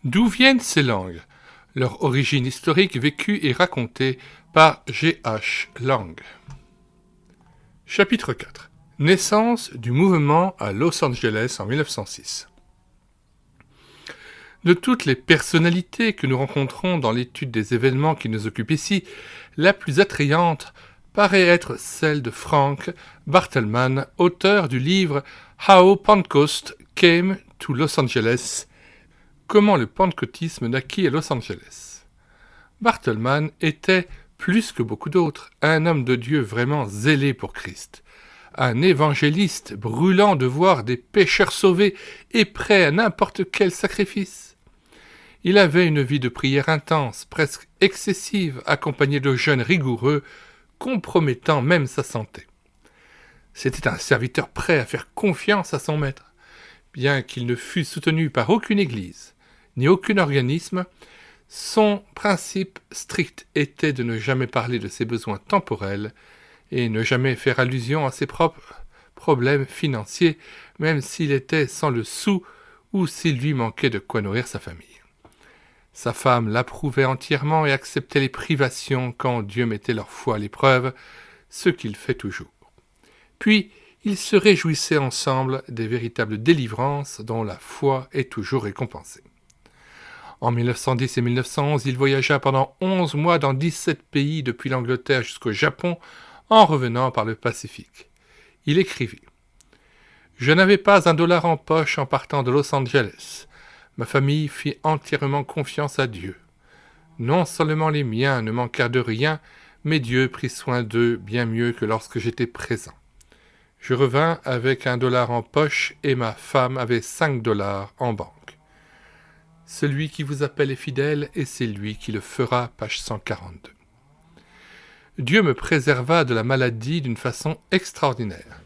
D'où viennent ces langues? Leur origine historique vécue et racontée par G.H. Lang. Chapitre 4. Naissance du mouvement à Los Angeles en 1906. De toutes les personnalités que nous rencontrons dans l'étude des événements qui nous occupent ici, la plus attrayante paraît être celle de Frank Bartleman, auteur du livre How Pentecost Came to Los Angeles. Comment le pentecôtisme naquit à Los Angeles. Bartleman était, plus que beaucoup d'autres, un homme de Dieu vraiment zélé pour Christ, un évangéliste brûlant de voir des pécheurs sauvés et prêt à n'importe quel sacrifice. Il avait une vie de prière intense, presque excessive, accompagnée de jeûnes rigoureux, compromettant même sa santé. C'était un serviteur prêt à faire confiance à son maître. Bien qu'il ne fût soutenu par aucune église, ni aucun organisme, son principe strict était de ne jamais parler de ses besoins temporels et ne jamais faire allusion à ses propres problèmes financiers, même s'il était sans le sou ou s'il lui manquait de quoi nourrir sa famille. Sa femme l'approuvait entièrement et acceptait les privations quand Dieu mettait leur foi à l'épreuve, ce qu'il fait toujours. Puis, ils se réjouissaient ensemble des véritables délivrances dont la foi est toujours récompensée. En 1910 et 1911, il voyagea pendant 11 mois dans 17 pays depuis l'Angleterre jusqu'au Japon, en revenant par le Pacifique. Il écrivit « Je n'avais pas $1 en poche en partant de Los Angeles. Ma famille fit entièrement confiance à Dieu. Non seulement les miens ne manquèrent de rien, mais Dieu prit soin d'eux bien mieux que lorsque j'étais présent. Je revins avec $1 en poche et ma femme avait $5 en banque. Celui qui vous appelle est fidèle et c'est lui qui le fera, page 142. Dieu me préserva de la maladie d'une façon extraordinaire.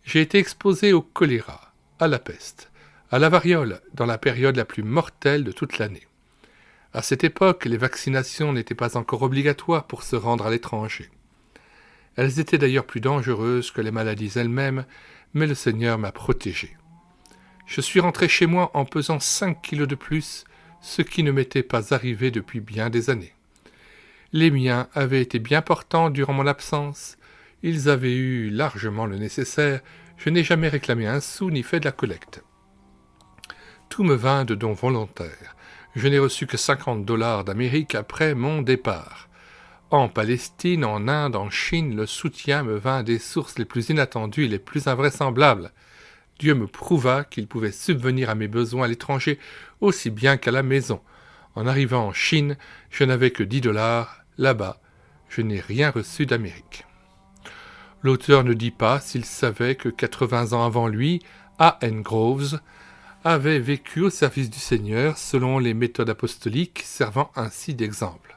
J'ai été exposé au choléra, à la peste, à la variole dans la période la plus mortelle de toute l'année. À cette époque, les vaccinations n'étaient pas encore obligatoires pour se rendre à l'étranger. Elles étaient d'ailleurs plus dangereuses que les maladies elles-mêmes, mais le Seigneur m'a protégé. Je suis rentré chez moi en pesant 5 kilos de plus, ce qui ne m'était pas arrivé depuis bien des années. Les miens avaient été bien portants durant mon absence, ils avaient eu largement le nécessaire, je n'ai jamais réclamé un sou ni fait de la collecte. Tout me vint de dons volontaires. Je n'ai reçu que $50 d'Amérique après mon départ. En Palestine, en Inde, en Chine, le soutien me vint des sources les plus inattendues et les plus invraisemblables. Dieu me prouva qu'il pouvait subvenir à mes besoins à l'étranger aussi bien qu'à la maison. En arrivant en Chine, je n'avais que $10. Là-bas, je n'ai rien reçu d'Amérique. L'auteur ne dit pas s'il savait que 80 ans avant lui, A.N. Groves avait vécu au service du Seigneur selon les méthodes apostoliques, servant ainsi d'exemple.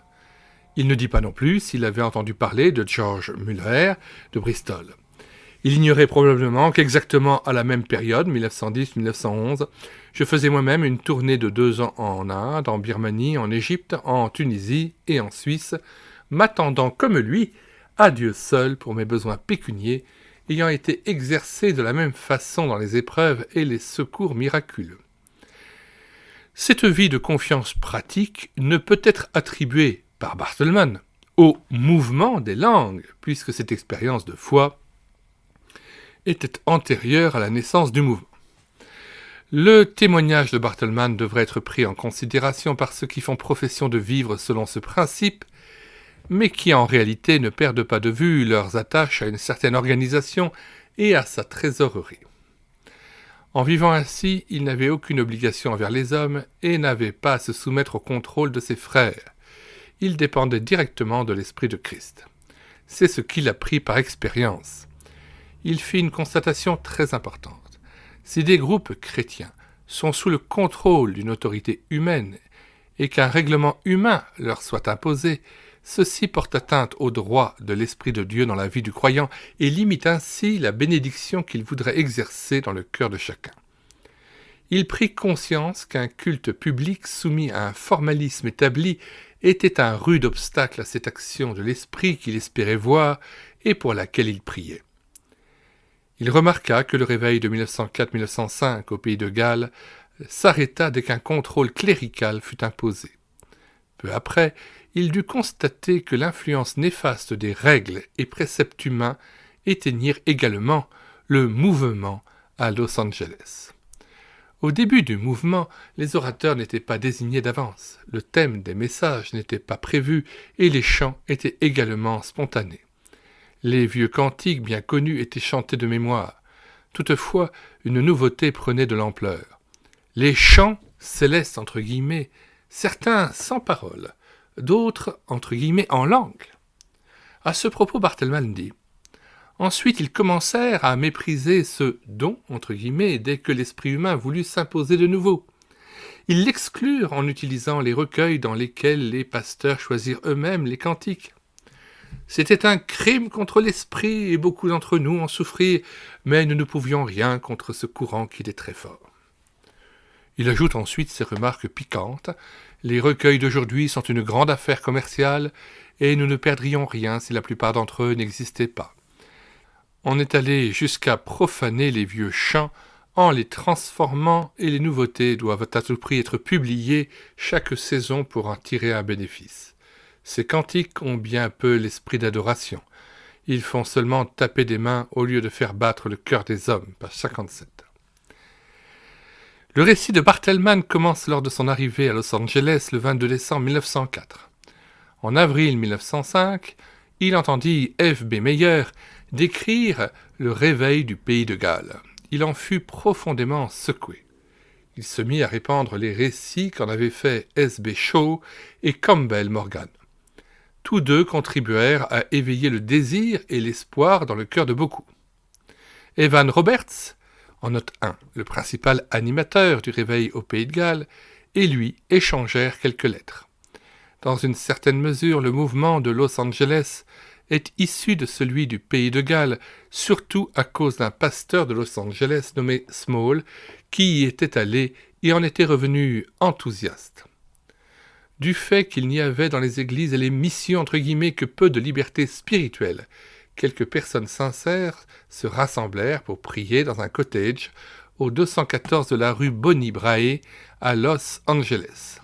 Il ne dit pas non plus s'il avait entendu parler de George Muller de Bristol. Il ignorait probablement qu'exactement à la même période, 1910-1911, je faisais moi-même une tournée de 2 ans en Inde, en Birmanie, en Égypte, en Tunisie et en Suisse, m'attendant comme lui à Dieu seul pour mes besoins pécuniers, ayant été exercé de la même façon dans les épreuves et les secours miraculeux. Cette vie de confiance pratique ne peut être attribuée par Bartleman au mouvement des langues, puisque cette expérience de foi était antérieure à la naissance du mouvement. Le témoignage de Bartleman devrait être pris en considération par ceux qui font profession de vivre selon ce principe, mais qui en réalité ne perdent pas de vue leurs attaches à une certaine organisation et à sa trésorerie. En vivant ainsi, il n'avait aucune obligation envers les hommes et n'avait pas à se soumettre au contrôle de ses frères. Il dépendait directement de l'Esprit de Christ. C'est ce qu'il apprit par expérience. Il fit une constatation très importante. Si des groupes chrétiens sont sous le contrôle d'une autorité humaine et qu'un règlement humain leur soit imposé, ceci porte atteinte au droit de l'Esprit de Dieu dans la vie du croyant et limite ainsi la bénédiction qu'il voudrait exercer dans le cœur de chacun. Il prit conscience qu'un culte public soumis à un formalisme établi était un rude obstacle à cette action de l'Esprit qu'il espérait voir et pour laquelle il priait. Il remarqua que le réveil de 1904-1905 au pays de Galles s'arrêta dès qu'un contrôle clérical fut imposé. Peu après, il dut constater que l'influence néfaste des règles et préceptes humains éteignirent également le mouvement à Los Angeles. Au début du mouvement, les orateurs n'étaient pas désignés d'avance, le thème des messages n'était pas prévu et les chants étaient également spontanés. Les vieux cantiques bien connus étaient chantés de mémoire. Toutefois, une nouveauté prenait de l'ampleur. Les chants célestes, entre guillemets, certains sans parole, d'autres, entre guillemets, en langue. À ce propos, Barthelman dit « Ensuite, ils commencèrent à mépriser ce don, entre guillemets, dès que l'esprit humain voulut s'imposer de nouveau. Ils l'exclurent en utilisant les recueils dans lesquels les pasteurs choisirent eux-mêmes les cantiques. C'était un crime contre l'esprit et beaucoup d'entre nous en souffrirent, mais nous ne pouvions rien contre ce courant qui était très fort. » Il ajoute ensuite ces remarques piquantes. « Les recueils d'aujourd'hui sont une grande affaire commerciale et nous ne perdrions rien si la plupart d'entre eux n'existaient pas. On est allé jusqu'à profaner les vieux chants en les transformant et les nouveautés doivent à tout prix être publiées chaque saison pour en tirer un bénéfice. Ces cantiques ont bien peu l'esprit d'adoration. Ils font seulement taper des mains au lieu de faire battre le cœur des hommes. » Page 57. Le récit de Barthelman commence lors de son arrivée à Los Angeles le 22 décembre 1904. En avril 1905, il entendit F. B. Meyer décrire le réveil du pays de Galles. Il en fut profondément secoué. Il se mit à répandre les récits qu'en avaient fait S. B. Shaw et Campbell Morgan. Tous deux contribuèrent à éveiller le désir et l'espoir dans le cœur de beaucoup. Evan Roberts, en note 1, le principal animateur du réveil au Pays de Galles, et lui échangèrent quelques lettres. Dans une certaine mesure, le mouvement de Los Angeles est issu de celui du Pays de Galles, surtout à cause d'un pasteur de Los Angeles nommé Small, qui y était allé et en était revenu enthousiaste. Du fait qu'il n'y avait dans les églises et les missions entre guillemets que peu de liberté spirituelle, quelques personnes sincères se rassemblèrent pour prier dans un cottage au 214 de la rue Bonnie Brae à Los Angeles.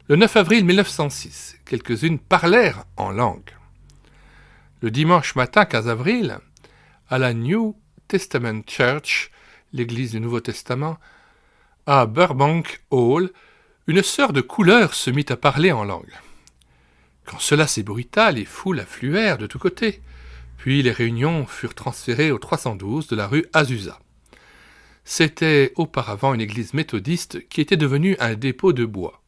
Le 9 avril 1906, quelques-unes parlèrent en langue. Le dimanche matin 15 avril, à la New Testament Church, l'église du Nouveau Testament, à Burbank Hall, une sœur de couleur se mit à parler en langue. Quand cela s'ébruita, les foules affluèrent de tous côtés. Puis les réunions furent transférées au 312 de la rue Azusa. C'était auparavant une église méthodiste qui était devenue un dépôt de bois.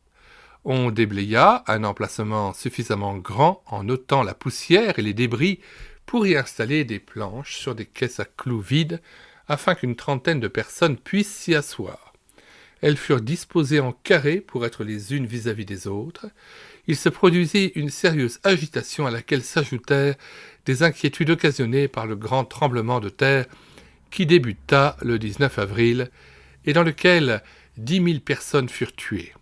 On déblaya un emplacement suffisamment grand en ôtant la poussière et les débris pour y installer des planches sur des caisses à clous vides afin qu'une trentaine de personnes puissent s'y asseoir. Elles furent disposées en carré pour être les unes vis-à-vis des autres. Il se produisit une sérieuse agitation à laquelle s'ajoutèrent des inquiétudes occasionnées par le grand tremblement de terre qui débuta le 19 avril et dans lequel 10 000 personnes furent tuées.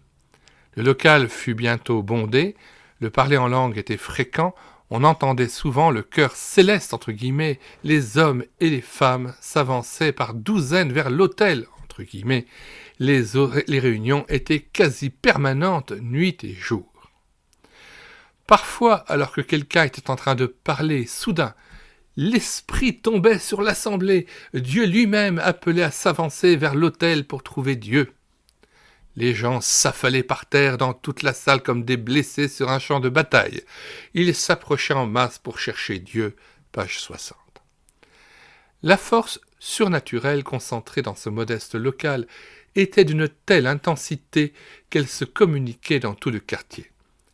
Le local fut bientôt bondé, le parler en langue était fréquent, on entendait souvent le chœur céleste, entre guillemets, les hommes et les femmes s'avançaient par douzaines vers l'autel, entre guillemets, les réunions étaient quasi permanentes, nuit et jour. Parfois, alors que quelqu'un était en train de parler, soudain, l'esprit tombait sur l'assemblée, Dieu lui-même appelait à s'avancer vers l'autel pour trouver Dieu. Les gens s'affalaient par terre dans toute la salle comme des blessés sur un champ de bataille. Ils s'approchaient en masse pour chercher Dieu, page 60. La force surnaturelle concentrée dans ce modeste local était d'une telle intensité qu'elle se communiquait dans tout le quartier.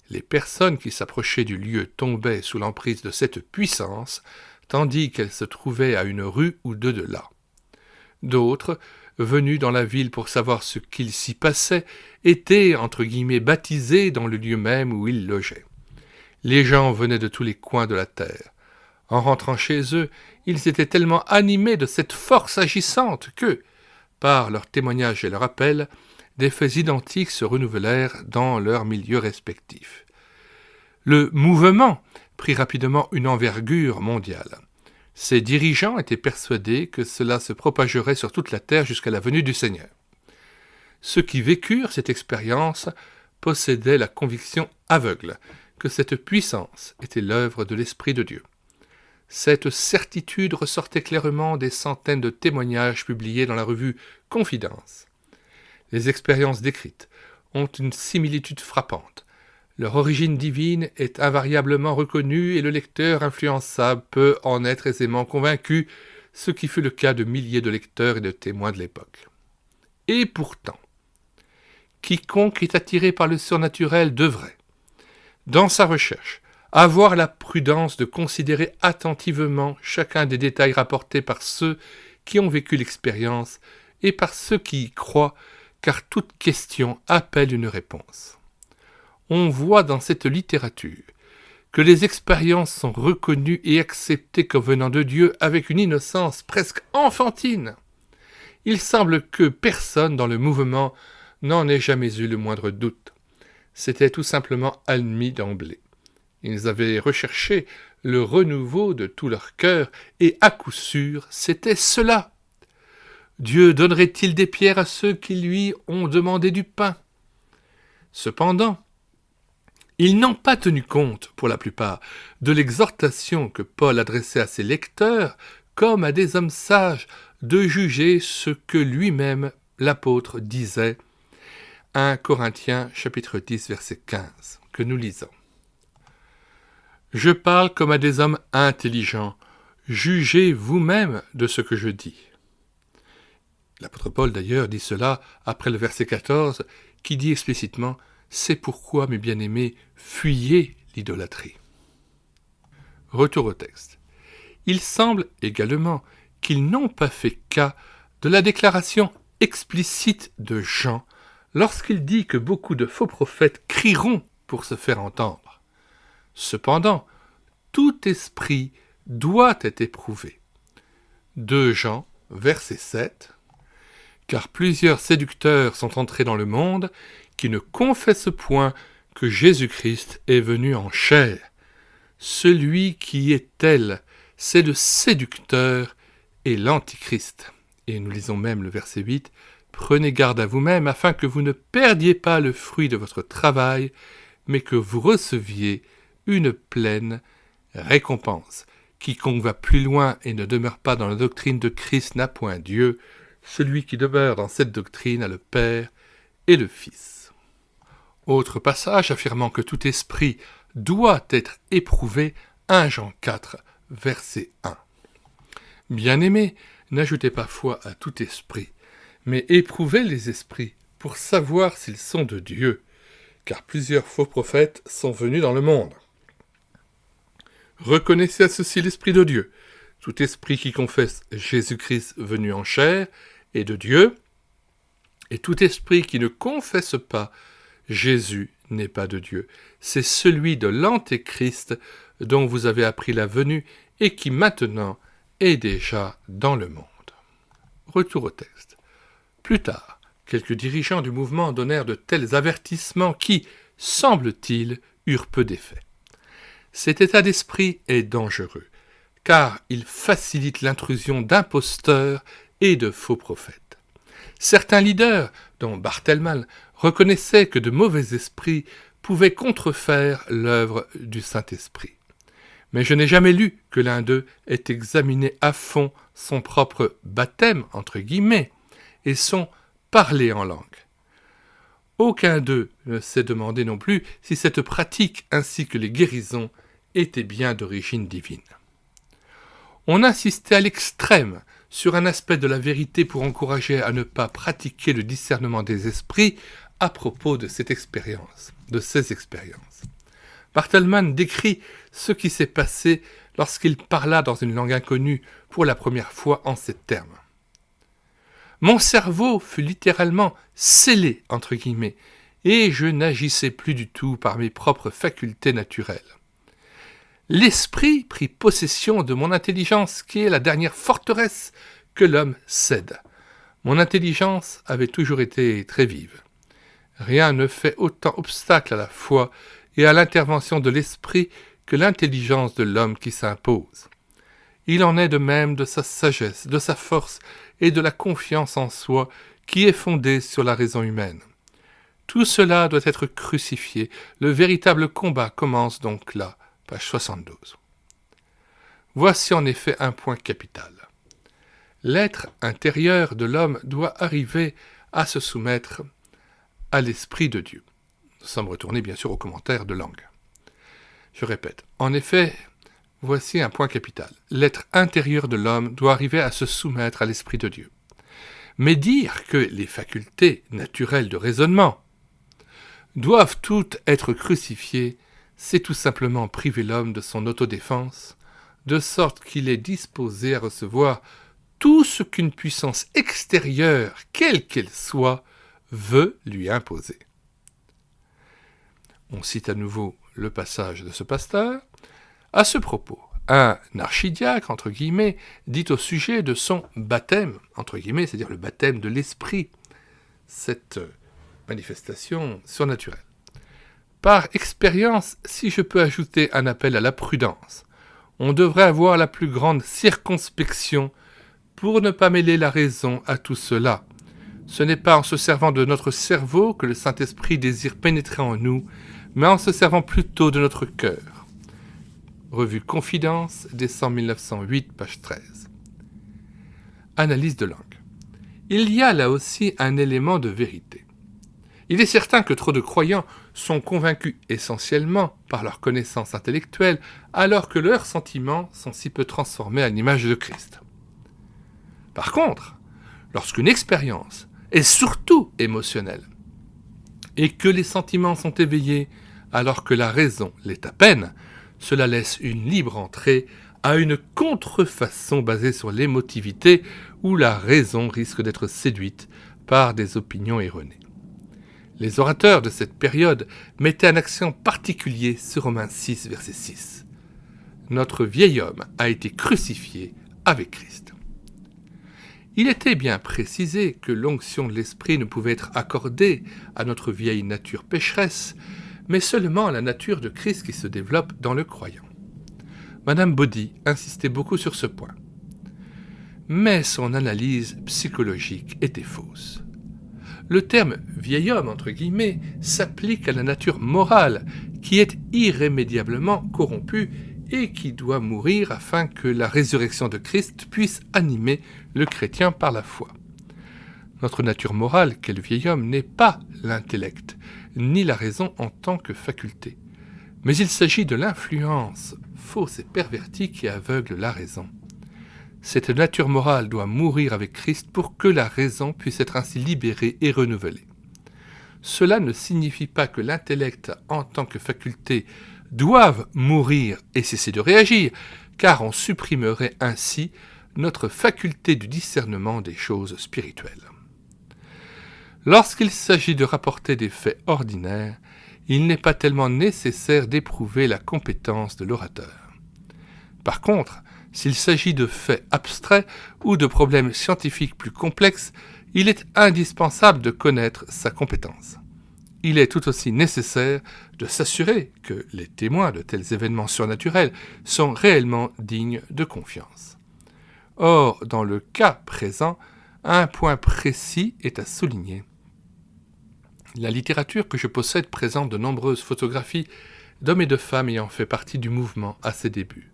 Les personnes qui s'approchaient du lieu tombaient sous l'emprise de cette puissance, tandis qu'elles se trouvaient à une rue ou deux de là. D'autres, venus dans la ville pour savoir ce qu'il s'y passait, étaient, entre guillemets, baptisés dans le lieu même où ils logeaient. Les gens venaient de tous les coins de la terre. En rentrant chez eux, ils étaient tellement animés de cette force agissante que, par leurs témoignages et leurs appels, des faits identiques se renouvelèrent dans leurs milieux respectifs. Le mouvement prit rapidement une envergure mondiale. Ses dirigeants étaient persuadés que cela se propagerait sur toute la terre jusqu'à la venue du Seigneur. Ceux qui vécurent cette expérience possédaient la conviction aveugle que cette puissance était l'œuvre de l'Esprit de Dieu. Cette certitude ressortait clairement des centaines de témoignages publiés dans la revue Confidence. Les expériences décrites ont une similitude frappante. Leur origine divine est invariablement reconnue et le lecteur influençable peut en être aisément convaincu, ce qui fut le cas de milliers de lecteurs et de témoins de l'époque. Et pourtant, quiconque est attiré par le surnaturel devrait, dans sa recherche, avoir la prudence de considérer attentivement chacun des détails rapportés par ceux qui ont vécu l'expérience et par ceux qui y croient, car toute question appelle une réponse. On voit dans cette littérature que les expériences sont reconnues et acceptées comme venant de Dieu avec une innocence presque enfantine. Il semble que personne dans le mouvement n'en ait jamais eu le moindre doute. C'était tout simplement admis d'emblée. Ils avaient recherché le renouveau de tout leur cœur, et à coup sûr, c'était cela. Dieu donnerait-il des pierres à ceux qui lui ont demandé du pain? Cependant, ils n'ont pas tenu compte, pour la plupart, de l'exhortation que Paul adressait à ses lecteurs, comme à des hommes sages, de juger ce que lui-même, l'apôtre, disait. 1 Corinthiens, chapitre 10, verset 15, que nous lisons. « Je parle comme à des hommes intelligents. Jugez vous-même de ce que je dis. » L'apôtre Paul, d'ailleurs, dit cela après le verset 14, qui dit explicitement « C'est pourquoi, mes bien-aimés, fuyez l'idolâtrie. » Retour au texte. Il semble également qu'ils n'ont pas fait cas de la déclaration explicite de Jean lorsqu'il dit que beaucoup de faux prophètes crieront pour se faire entendre. Cependant, tout esprit doit être éprouvé. 2 Jean, verset 7. Car plusieurs séducteurs sont entrés dans le monde qui ne confessent point que Jésus-Christ est venu en chair. Celui qui est tel, c'est le séducteur et l'antichrist. Et nous lisons même le verset 8. Prenez garde à vous-même afin que vous ne perdiez pas le fruit de votre travail, mais que vous receviez une pleine récompense. Quiconque va plus loin et ne demeure pas dans la doctrine de Christ n'a point Dieu. Celui qui demeure dans cette doctrine a le Père et le Fils. Autre passage affirmant que tout esprit doit être éprouvé, 1 Jean 4, verset 1. Bien-aimés, n'ajoutez pas foi à tout esprit, mais éprouvez les esprits pour savoir s'ils sont de Dieu, car plusieurs faux prophètes sont venus dans le monde. Reconnaissez à ceci l'Esprit de Dieu. Tout esprit qui confesse Jésus-Christ venu en chair est de Dieu, et tout esprit qui ne confesse pas Jésus n'est pas de Dieu. C'est celui de l'Antéchrist dont vous avez appris la venue et qui maintenant est déjà dans le monde. Retour au texte. Plus tard, quelques dirigeants du mouvement donnèrent de tels avertissements qui, semble-t-il, eurent peu d'effet. Cet état d'esprit est dangereux, car il facilite l'intrusion d'imposteurs et de faux prophètes. Certains leaders, dont Barthelman, reconnaissaient que de mauvais esprits pouvaient contrefaire l'œuvre du Saint-Esprit. Mais je n'ai jamais lu que l'un d'eux ait examiné à fond son propre « baptême » entre guillemets et son « parler en langue ». Aucun d'eux ne s'est demandé non plus si cette pratique ainsi que les guérisons étaient bien d'origine divine. On insistait à l'extrême sur un aspect de la vérité pour encourager à ne pas pratiquer le discernement des esprits à propos de cette expérience, de ces expériences. Barthelman décrit ce qui s'est passé lorsqu'il parla dans une langue inconnue pour la première fois en ces termes. Mon cerveau fut littéralement scellé, entre guillemets, et je n'agissais plus du tout par mes propres facultés naturelles. L'esprit prit possession de mon intelligence, qui est la dernière forteresse que l'homme cède. Mon intelligence avait toujours été très vive. Rien ne fait autant obstacle à la foi et à l'intervention de l'esprit que l'intelligence de l'homme qui s'impose. Il en est de même de sa sagesse, de sa force et de la confiance en soi qui est fondée sur la raison humaine. Tout cela doit être crucifié. Le véritable combat commence donc là, page 72. Voici en effet un point capital. L'être intérieur de l'homme doit arriver à se soumettre à l'Esprit de Dieu. Nous sommes retournés bien sûr aux commentaires de Lang. Je répète, en effet, voici un point capital. L'être intérieur de l'homme doit arriver à se soumettre à l'Esprit de Dieu. Mais dire que les facultés naturelles de raisonnement doivent toutes être crucifiées, c'est tout simplement priver l'homme de son autodéfense, de sorte qu'il est disposé à recevoir tout ce qu'une puissance extérieure, quelle qu'elle soit, veut lui imposer. On cite à nouveau le passage de ce pasteur. À ce propos, un archidiacre, entre guillemets, dit au sujet de son baptême, entre guillemets, c'est-à-dire le baptême de l'esprit, cette manifestation surnaturelle. Par expérience, si je peux ajouter un appel à la prudence, on devrait avoir la plus grande circonspection pour ne pas mêler la raison à tout cela. Ce n'est pas en se servant de notre cerveau que le Saint-Esprit désire pénétrer en nous, mais en se servant plutôt de notre cœur. Revue Confidence, décembre 1908, page 13. Analyse de Lang. Il y a là aussi un élément de vérité. Il est certain que trop de croyants sont convaincus essentiellement par leur connaissance intellectuelle, alors que leurs sentiments sont si peu transformés à l'image de Christ. Par contre, lorsqu'une expérience est surtout émotionnelle, et que les sentiments sont éveillés alors que la raison l'est à peine, cela laisse une libre entrée à une contrefaçon basée sur l'émotivité où la raison risque d'être séduite par des opinions erronées. Les orateurs de cette période mettaient un accent particulier sur Romains 6, verset 6. Notre vieil homme a été crucifié avec Christ. Il était bien précisé que l'onction de l'esprit ne pouvait être accordée à notre vieille nature pécheresse, mais seulement à la nature de Christ qui se développe dans le croyant. Madame Baudy insistait beaucoup sur ce point. Mais son analyse psychologique était fausse. Le terme « vieil homme » entre guillemets s'applique à la nature morale qui est irrémédiablement corrompue et qui doit mourir afin que la résurrection de Christ puisse animer le chrétien par la foi. Notre nature morale, qu'est le vieil homme, n'est pas l'intellect, ni la raison en tant que faculté. Mais il s'agit de l'influence fausse et pervertie qui aveugle la raison. Cette nature morale doit mourir avec Christ pour que la raison puisse être ainsi libérée et renouvelée. Cela ne signifie pas que l'intellect en tant que faculté doivent mourir et cesser de réagir, car on supprimerait ainsi notre faculté du discernement des choses spirituelles. Lorsqu'il s'agit de rapporter des faits ordinaires, il n'est pas tellement nécessaire d'éprouver la compétence de l'orateur. Par contre, s'il s'agit de faits abstraits ou de problèmes scientifiques plus complexes, il est indispensable de connaître sa compétence. Il est tout aussi nécessaire de s'assurer que les témoins de tels événements surnaturels sont réellement dignes de confiance. Or, dans le cas présent, un point précis est à souligner. La littérature que je possède présente de nombreuses photographies d'hommes et de femmes ayant fait partie du mouvement à ses débuts.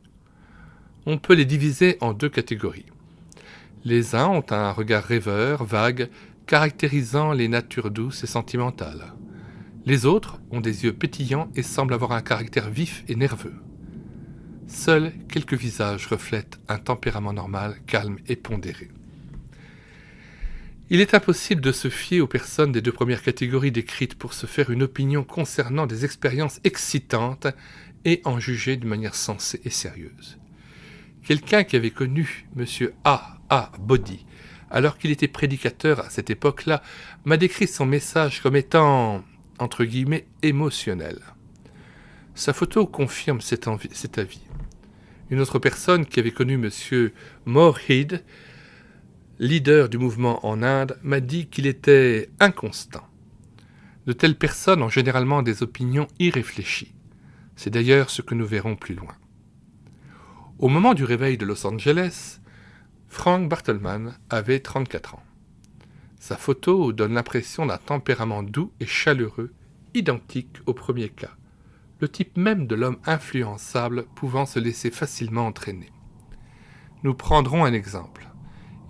On peut les diviser en deux catégories. Les uns ont un regard rêveur, vague, caractérisant les natures douces et sentimentales. Les autres ont des yeux pétillants et semblent avoir un caractère vif et nerveux. Seuls quelques visages reflètent un tempérament normal, calme et pondéré. Il est impossible de se fier aux personnes des deux premières catégories décrites pour se faire une opinion concernant des expériences excitantes et en juger de manière sensée et sérieuse. Quelqu'un qui avait connu M. A. Baudy, alors qu'il était prédicateur à cette époque-là, m'a décrit son message comme étant, entre guillemets, émotionnel. Sa photo confirme cet avis. Une autre personne qui avait connu M. Moorhead, leader du mouvement en Inde, m'a dit qu'il était inconstant. De telles personnes ont généralement des opinions irréfléchies. C'est d'ailleurs ce que nous verrons plus loin. Au moment du réveil de Los Angeles, Frank Bartleman avait 34 ans. Sa photo donne l'impression d'un tempérament doux et chaleureux, identique au premier cas, le type même de l'homme influençable pouvant se laisser facilement entraîner. Nous prendrons un exemple.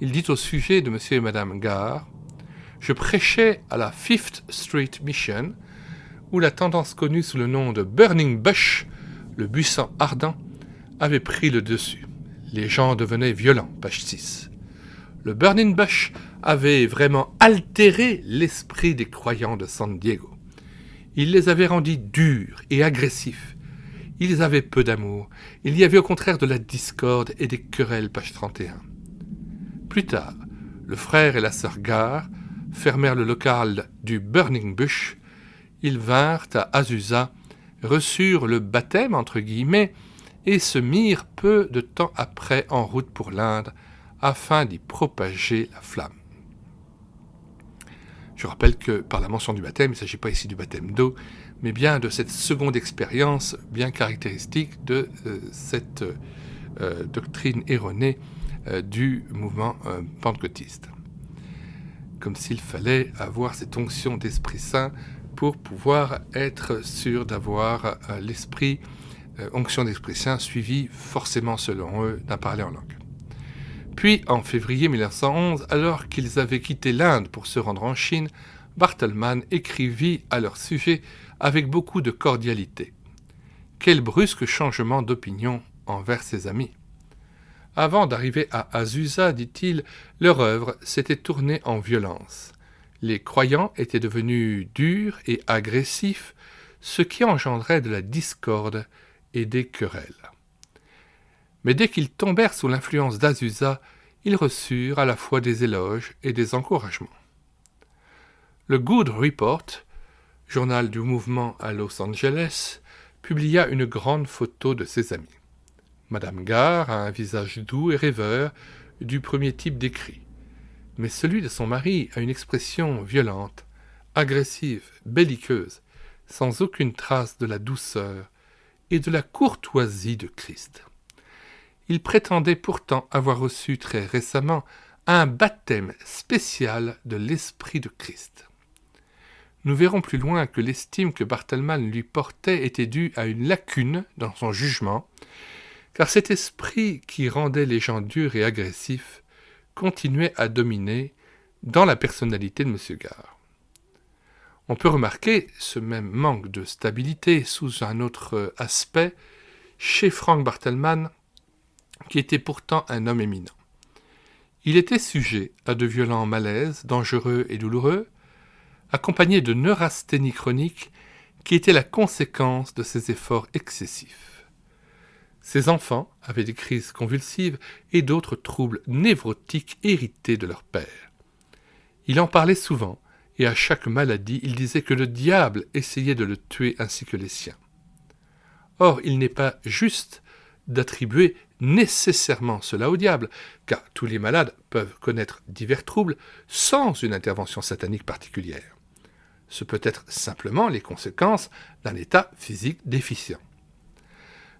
Il dit au sujet de M. et Mme Gare « Je prêchais à la Fifth Street Mission, où la tendance connue sous le nom de Burning Bush, le buisson ardent, avait pris le dessus. Les gens devenaient violents, page 6. Le Burning Bush avait vraiment altéré l'esprit des croyants de San Diego. Il les avait rendus durs et agressifs. Ils avaient peu d'amour. Il y avait au contraire de la discorde et des querelles, page 31. Plus tard, le frère et la sœur Gare fermèrent le local du Burning Bush. Ils vinrent à Azusa, reçurent le baptême, entre guillemets, et se mirent peu de temps après en route pour l'Inde, afin d'y propager la flamme. Je rappelle que par la mention du baptême, il ne s'agit pas ici du baptême d'eau, mais bien de cette seconde expérience bien caractéristique de cette doctrine erronée du mouvement pentecôtiste. Comme s'il fallait avoir cette onction d'Esprit Saint pour pouvoir être sûr d'avoir l'esprit, onction d'Esprit Saint suivie forcément selon eux d'un parler en langue. Puis, en février 1911, alors qu'ils avaient quitté l'Inde pour se rendre en Chine, Barthelman écrivit à leur sujet avec beaucoup de cordialité. Quel brusque changement d'opinion envers ses amis. Avant d'arriver à Azusa, dit-il, leur œuvre s'était tournée en violence. Les croyants étaient devenus durs et agressifs, ce qui engendrait de la discorde et des querelles. Mais dès qu'ils tombèrent sous l'influence d'Azusa, ils reçurent à la fois des éloges et des encouragements. Le Good Report, journal du mouvement à Los Angeles, publia une grande photo de ses amis. Madame Gare a un visage doux et rêveur, du premier type décrit, mais celui de son mari a une expression violente, agressive, belliqueuse, sans aucune trace de la douceur et de la courtoisie de Christ. Il prétendait pourtant avoir reçu très récemment un baptême spécial de l'Esprit de Christ. Nous verrons plus loin que l'estime que Barthelman lui portait était due à une lacune dans son jugement, car cet esprit qui rendait les gens durs et agressifs continuait à dominer dans la personnalité de M. Gare. On peut remarquer ce même manque de stabilité sous un autre aspect chez Frank Barthelman, qui était pourtant un homme éminent. Il était sujet à de violents malaises, dangereux et douloureux, accompagnés de neurasthénie chronique qui était la conséquence de ses efforts excessifs. Ses enfants avaient des crises convulsives et d'autres troubles névrotiques hérités de leur père. Il en parlait souvent, et à chaque maladie, il disait que le diable essayait de le tuer ainsi que les siens. Or, il n'est pas juste d'attribuer nécessairement cela au diable, car tous les malades peuvent connaître divers troubles sans une intervention satanique particulière. Ce peut être simplement les conséquences d'un état physique déficient.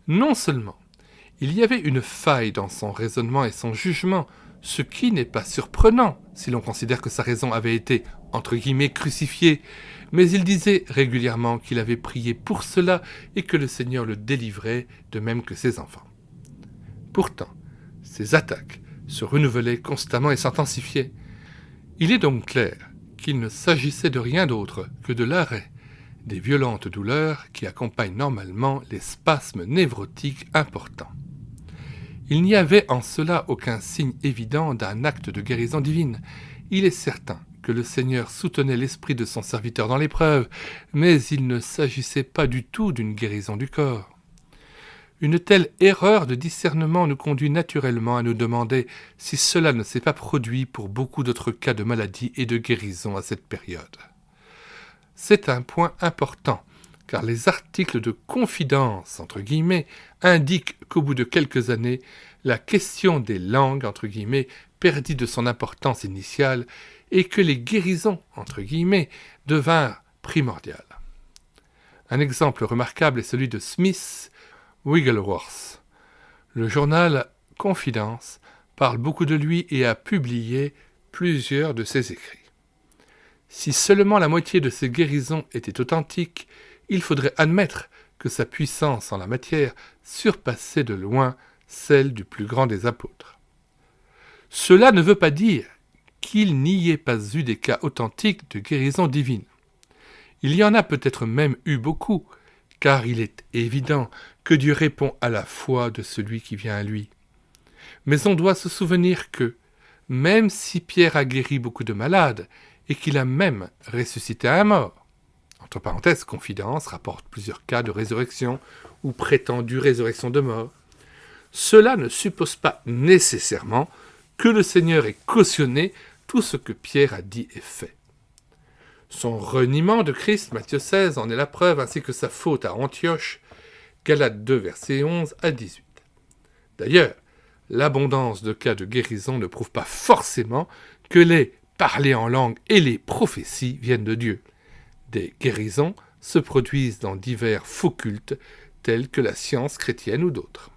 Non seulement, il y avait une faille dans son raisonnement et son jugement, ce qui n'est pas surprenant si l'on considère que sa raison avait été, entre guillemets, crucifiée, mais il disait régulièrement qu'il avait prié pour cela et que le Seigneur le délivrait, de même que ses enfants. Pourtant, ces attaques se renouvelaient constamment et s'intensifiaient. Il est donc clair qu'il ne s'agissait de rien d'autre que de l'arrêt des violentes douleurs qui accompagnent normalement les spasmes névrotiques importants. Il n'y avait en cela aucun signe évident d'un acte de guérison divine. Il est certain que le Seigneur soutenait l'esprit de son serviteur dans l'épreuve, mais il ne s'agissait pas du tout d'une guérison du corps. Une telle erreur de discernement nous conduit naturellement à nous demander si cela ne s'est pas produit pour beaucoup d'autres cas de maladie et de guérison à cette période. C'est un point important, car les articles de confidence, entre guillemets, indiquent qu'au bout de quelques années, la question des langues, entre guillemets, perdit de son importance initiale et que les guérisons, entre guillemets, devinrent primordiales. Un exemple remarquable est celui de Smith Wigglesworth. Le journal Confidence parle beaucoup de lui et a publié plusieurs de ses écrits. Si seulement la moitié de ces guérisons était authentique, il faudrait admettre que sa puissance en la matière surpassait de loin celle du plus grand des apôtres. Cela ne veut pas dire qu'il n'y ait pas eu des cas authentiques de guérison divine. Il y en a peut-être même eu beaucoup, car il est évident que Dieu répond à la foi de celui qui vient à lui. Mais on doit se souvenir que, même si Pierre a guéri beaucoup de malades, et qu'il a même ressuscité un mort, entre parenthèses, Confidence rapporte plusieurs cas de résurrection ou prétendue résurrection de mort, cela ne suppose pas nécessairement que le Seigneur ait cautionné tout ce que Pierre a dit et fait. Son reniement de Christ, Matthieu 16, en est la preuve, ainsi que sa faute à Antioche, Galates 2, versets 11 à 18. D'ailleurs, l'abondance de cas de guérison ne prouve pas forcément que les parler en langue et les prophéties viennent de Dieu. Des guérisons se produisent dans divers faux cultes, tels que la science chrétienne ou d'autres.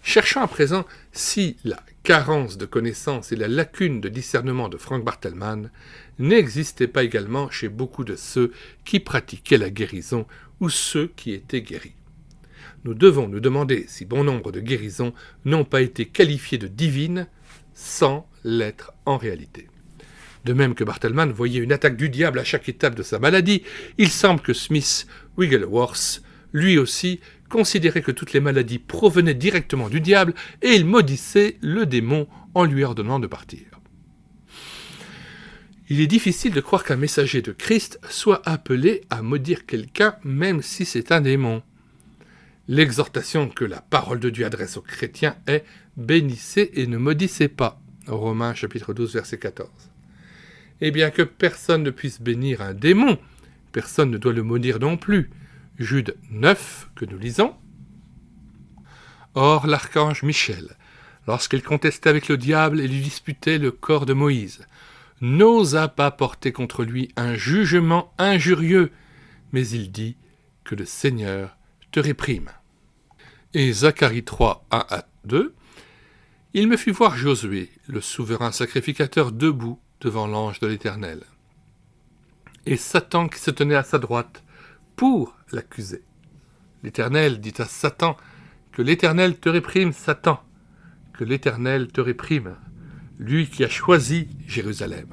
Cherchons à présent si la carence de connaissances et la lacune de discernement de Frank Barthelman n'existaient pas également chez beaucoup de ceux qui pratiquaient la guérison ou ceux qui étaient guéris. Nous devons nous demander si bon nombre de guérisons n'ont pas été qualifiées de divines sans l'être en réalité. De même que Barthelman voyait une attaque du diable à chaque étape de sa maladie, il semble que Smith Wigglesworth, lui aussi, considérait que toutes les maladies provenaient directement du diable et il maudissait le démon en lui ordonnant de partir. Il est difficile de croire qu'un messager de Christ soit appelé à maudire quelqu'un même si c'est un démon. L'exhortation que la parole de Dieu adresse aux chrétiens est « Bénissez et ne maudissez pas » Romains chapitre 12 verset 14. Et bien que personne ne puisse bénir un démon, personne ne doit le maudire non plus. Jude 9, que nous lisons. Or, l'archange Michel, lorsqu'il contestait avec le diable et lui disputait le corps de Moïse, n'osa pas porter contre lui un jugement injurieux, mais il dit que le Seigneur te réprime. Et Zacharie 3, 1 à 2, il me fit voir Josué, le souverain sacrificateur, debout devant l'ange de l'Éternel. Et Satan qui se tenait à sa droite, pour l'accuser. L'Éternel dit à Satan que l'Éternel te réprime, Satan, que l'Éternel te réprime, lui qui a choisi Jérusalem.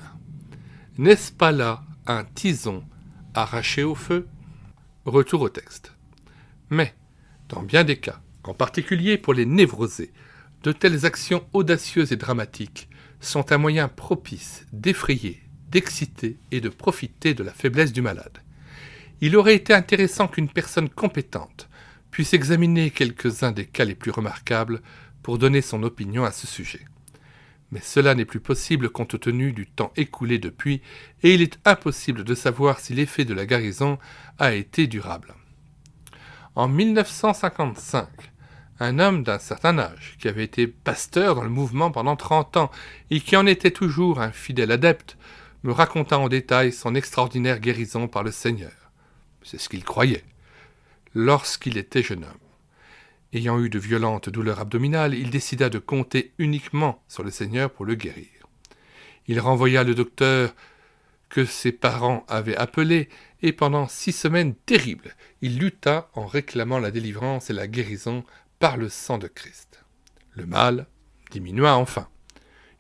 N'est-ce pas là un tison arraché au feu ? Retour au texte. Mais, dans bien des cas, en particulier pour les névrosés, de telles actions audacieuses et dramatiques sont un moyen propice d'effrayer, d'exciter et de profiter de la faiblesse du malade. Il aurait été intéressant qu'une personne compétente puisse examiner quelques-uns des cas les plus remarquables pour donner son opinion à ce sujet. Mais cela n'est plus possible compte tenu du temps écoulé depuis, et il est impossible de savoir si l'effet de la guérison a été durable. En 1955, un homme d'un certain âge, qui avait été pasteur dans le mouvement pendant 30 ans et qui en était toujours un fidèle adepte, me raconta en détail son extraordinaire guérison par le Seigneur. C'est ce qu'il croyait, lorsqu'il était jeune homme. Ayant eu de violentes douleurs abdominales, il décida de compter uniquement sur le Seigneur pour le guérir. Il renvoya le docteur que ses parents avaient appelé, et pendant 6 semaines terribles, il lutta en réclamant la délivrance et la guérison par le sang de Christ. Le mal diminua enfin.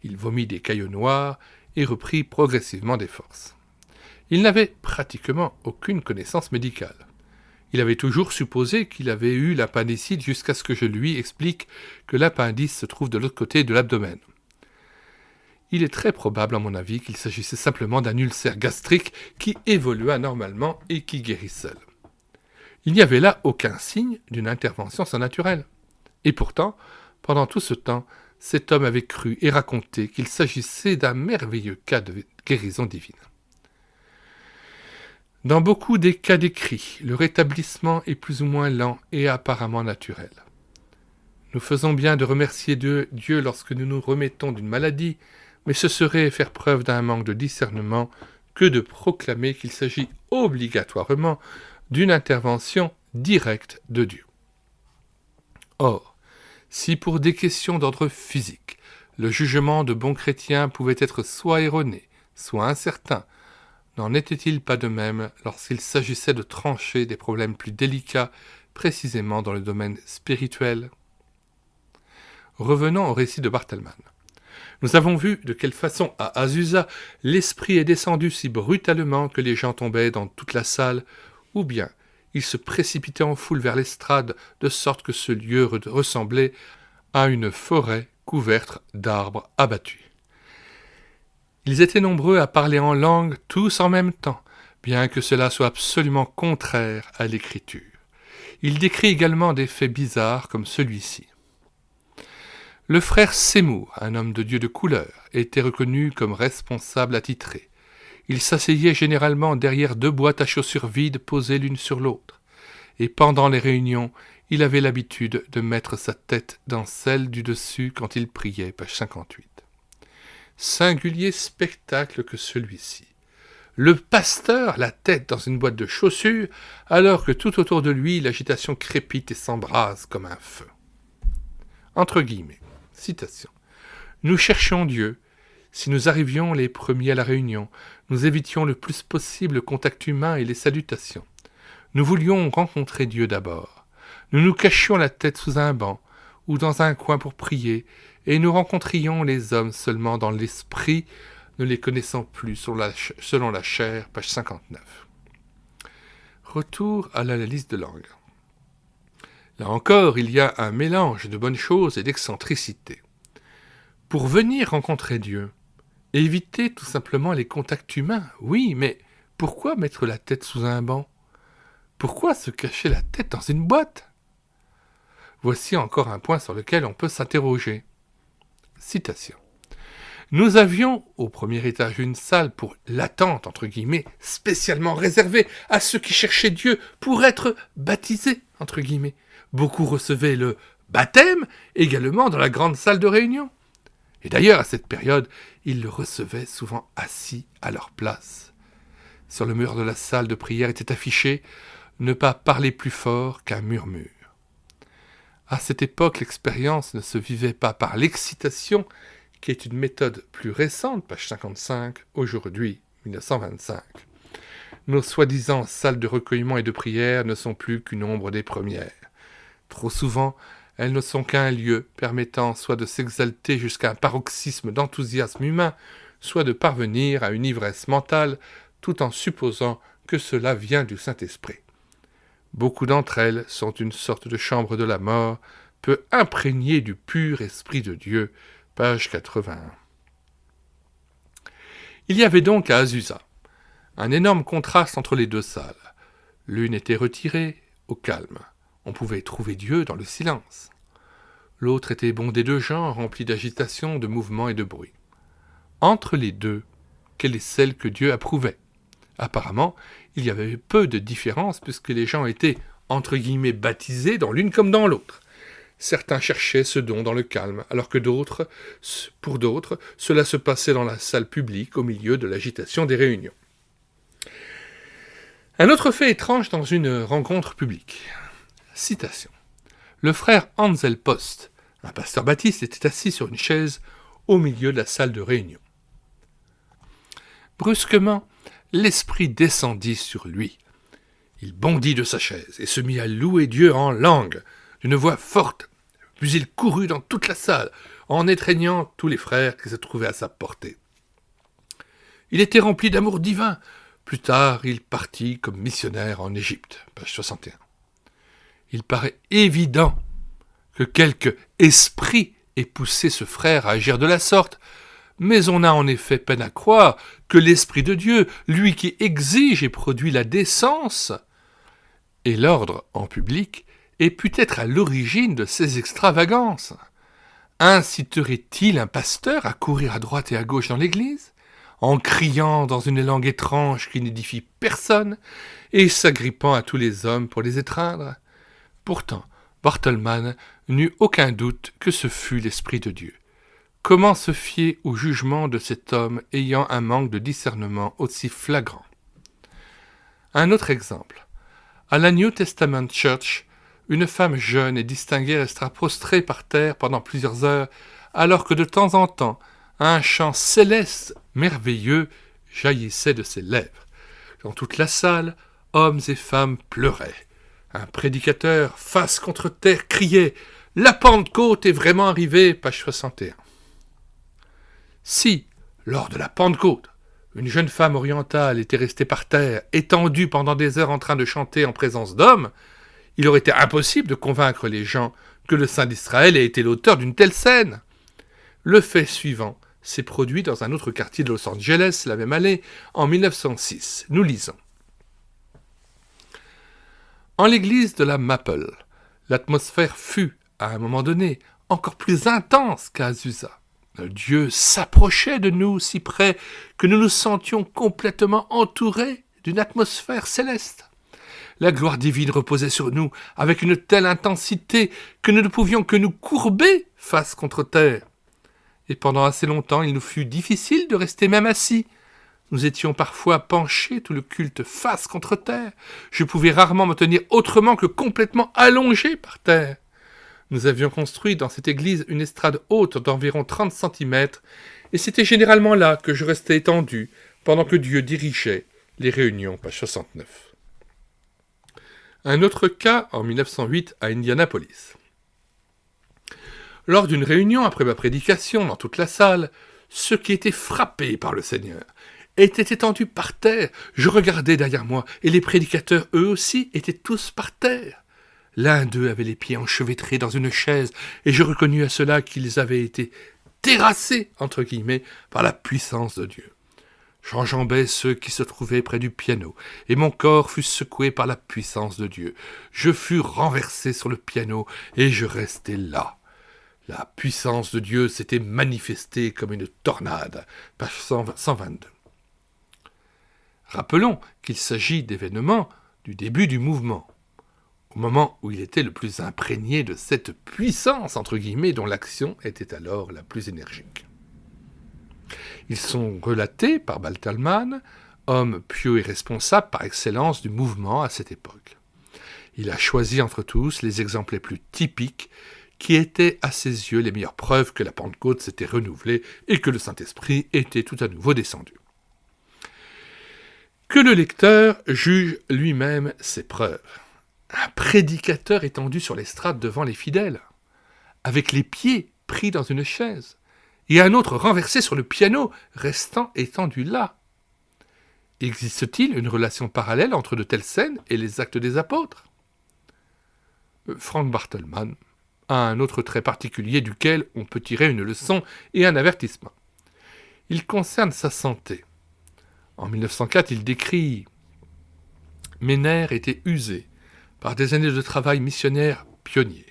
Il vomit des caillots noirs et reprit progressivement des forces. Il n'avait pratiquement aucune connaissance médicale. Il avait toujours supposé qu'il avait eu l'appendicite jusqu'à ce que je lui explique que l'appendice se trouve de l'autre côté de l'abdomen. Il est très probable, à mon avis, qu'il s'agissait simplement d'un ulcère gastrique qui évolua normalement et qui guérit seul. Il n'y avait là aucun signe d'une intervention surnaturelle. Et pourtant, pendant tout ce temps, cet homme avait cru et raconté qu'il s'agissait d'un merveilleux cas de guérison divine. Dans beaucoup des cas décrits, le rétablissement est plus ou moins lent et apparemment naturel. Nous faisons bien de remercier Dieu lorsque nous nous remettons d'une maladie, mais ce serait faire preuve d'un manque de discernement que de proclamer qu'il s'agit obligatoirement d'une intervention directe de Dieu. Or, si pour des questions d'ordre physique, le jugement de bons chrétiens pouvait être soit erroné, Soit incertain, n'en était-il pas de même lorsqu'il s'agissait de trancher des problèmes plus délicats, précisément dans le domaine spirituel? Revenons au récit de Barthelman. Nous avons vu de quelle façon, à Azusa, l'esprit est descendu si brutalement que les gens tombaient dans toute la salle, ou bien ils se précipitaient en foule vers l'estrade, de sorte que ce lieu ressemblait à une forêt couverte d'arbres abattus. Ils étaient nombreux à parler en langue, tous en même temps, bien que cela soit absolument contraire à l'écriture. Il décrit également des faits bizarres comme celui-ci. Le frère Seymour, un homme de Dieu de couleur, était reconnu comme responsable attitré. Il s'asseyait généralement derrière 2 boîtes à chaussures vides posées l'une sur l'autre, et pendant les réunions, il avait l'habitude de mettre sa tête dans celle du dessus quand il priait, page 58. Singulier spectacle que celui-ci. Le pasteur, la tête dans une boîte de chaussures, alors que tout autour de lui, l'agitation crépite et s'embrase comme un feu. Entre guillemets, citation. Nous cherchions Dieu. Si nous arrivions les premiers à la réunion, nous évitions le plus possible le contact humain et les salutations. Nous voulions rencontrer Dieu d'abord. Nous nous cachions la tête sous un banc ou dans un coin pour prier, et nous rencontrions les hommes seulement dans l'esprit, ne les connaissant plus selon la chair, page 59. Retour à la liste de langues. Là encore, il y a un mélange de bonnes choses et d'excentricité. Pour venir rencontrer Dieu, éviter tout simplement les contacts humains, oui, mais pourquoi mettre la tête sous un banc? Pourquoi se cacher la tête dans une boîte? Voici encore un point sur lequel on peut s'interroger. Citation. Nous avions au premier étage une salle pour l'attente, entre guillemets, spécialement réservée à ceux qui cherchaient Dieu pour être baptisés, entre guillemets. Beaucoup recevaient le baptême également dans la grande salle de réunion. Et d'ailleurs, à cette période, ils le recevaient souvent assis à leur place. Sur le mur de la salle de prière était affiché « Ne pas parler plus fort qu'un murmure ». À cette époque, l'expérience ne se vivait pas par l'excitation, qui est une méthode plus récente, page 55, aujourd'hui, 1925. Nos soi-disant salles de recueillement et de prière ne sont plus qu'une ombre des premières. Trop souvent, elles ne sont qu'un lieu permettant soit de s'exalter jusqu'à un paroxysme d'enthousiasme humain, soit de parvenir à une ivresse mentale, tout en supposant que cela vient du Saint-Esprit. Beaucoup d'entre elles sont une sorte de chambre de la mort, peu imprégnée du pur esprit de Dieu, page 81. Il y avait donc à Azusa un énorme contraste entre les 2 salles. L'une était retirée, au calme. On pouvait trouver Dieu dans le silence. L'autre était bondée de gens, remplie d'agitation, de mouvements et de bruit. Entre les 2, quelle est celle que Dieu approuvait? Apparemment, il y avait peu de différence puisque les gens étaient, entre guillemets, baptisés dans l'une comme dans l'autre. Certains cherchaient ce don dans le calme, alors que pour d'autres, cela se passait dans la salle publique au milieu de l'agitation des réunions. Un autre fait étrange dans une rencontre publique. Citation. Le frère Ansel Post, un pasteur baptiste, était assis sur une chaise au milieu de la salle de réunion. Brusquement, l'esprit descendit sur lui. Il bondit de sa chaise et se mit à louer Dieu en langue, d'une voix forte. Puis il courut dans toute la salle, en étreignant tous les frères qui se trouvaient à sa portée. Il était rempli d'amour divin. Plus tard, il partit comme missionnaire en Égypte, page 61. Il paraît évident que quelque esprit ait poussé ce frère à agir de la sorte, mais on a en effet peine à croire que l'Esprit de Dieu, lui qui exige et produit la décence et l'ordre en public, ait pu être à l'origine de ces extravagances. Inciterait-il un pasteur à courir à droite et à gauche dans l'église, en criant dans une langue étrange qui n'édifie personne, et s'agrippant à tous les hommes pour les étreindre? Pourtant, Barthelman n'eut aucun doute que ce fût l'Esprit de Dieu. Comment se fier au jugement de cet homme ayant un manque de discernement aussi flagrant? Un autre exemple. À la New Testament Church, une femme jeune et distinguée restera prostrée par terre pendant plusieurs heures, alors que de temps en temps, un chant céleste merveilleux jaillissait de ses lèvres. Dans toute la salle, hommes et femmes pleuraient. Un prédicateur, face contre terre, criait « La Pentecôte est vraiment arrivée » page 61. Si, lors de la Pentecôte, une jeune femme orientale était restée par terre, étendue pendant des heures en train de chanter en présence d'hommes, il aurait été impossible de convaincre les gens que le Saint d'Israël ait été l'auteur d'une telle scène. Le fait suivant s'est produit dans un autre quartier de Los Angeles la même année, en 1906. Nous lisons. En l'église de la Maple, l'atmosphère fut, à un moment donné, encore plus intense qu'à Azusa. Dieu s'approchait de nous si près que nous nous sentions complètement entourés d'une atmosphère céleste. La gloire divine reposait sur nous avec une telle intensité que nous ne pouvions que nous courber face contre terre. Et pendant assez longtemps, il nous fut difficile de rester même assis. Nous étions parfois penchés, tout le culte face contre terre. Je pouvais rarement me tenir autrement que complètement allongé par terre. Nous avions construit dans cette église une estrade haute d'environ 30 cm, et c'était généralement là que je restais étendu, pendant que Dieu dirigeait les réunions, page 69. Un autre cas, en 1908, à Indianapolis. Lors d'une réunion après ma prédication dans toute la salle, ceux qui étaient frappés par le Seigneur étaient étendus par terre. Je regardais derrière moi, et les prédicateurs, eux aussi, étaient tous par terre. L'un d'eux avait les pieds enchevêtrés dans une chaise, et je reconnus à cela qu'ils avaient été terrassés, entre guillemets, par la puissance de Dieu. J'enjambais ceux qui se trouvaient près du piano, et mon corps fut secoué par la puissance de Dieu. Je fus renversé sur le piano, et je restai là. La puissance de Dieu s'était manifestée comme une tornade. Page 122. Rappelons qu'il s'agit d'événements du début du mouvement, au moment où il était le plus imprégné de cette puissance, entre guillemets, dont l'action était alors la plus énergique. Ils sont relatés par Bartelmann, homme pieux et responsable par excellence du mouvement à cette époque. Il a choisi entre tous les exemples les plus typiques qui étaient à ses yeux les meilleures preuves que la Pentecôte s'était renouvelée et que le Saint-Esprit était tout à nouveau descendu. Que le lecteur juge lui-même ses preuves. Un prédicateur étendu sur l'estrade devant les fidèles, avec les pieds pris dans une chaise, et un autre renversé sur le piano, restant étendu là. Existe-t-il une relation parallèle entre de telles scènes et les actes des apôtres ? Frank Bartelmann a un autre trait particulier duquel on peut tirer une leçon et un avertissement. Il concerne sa santé. En 1904, il décrit « Mes nerfs étaient usés par des années de travail missionnaire pionnier.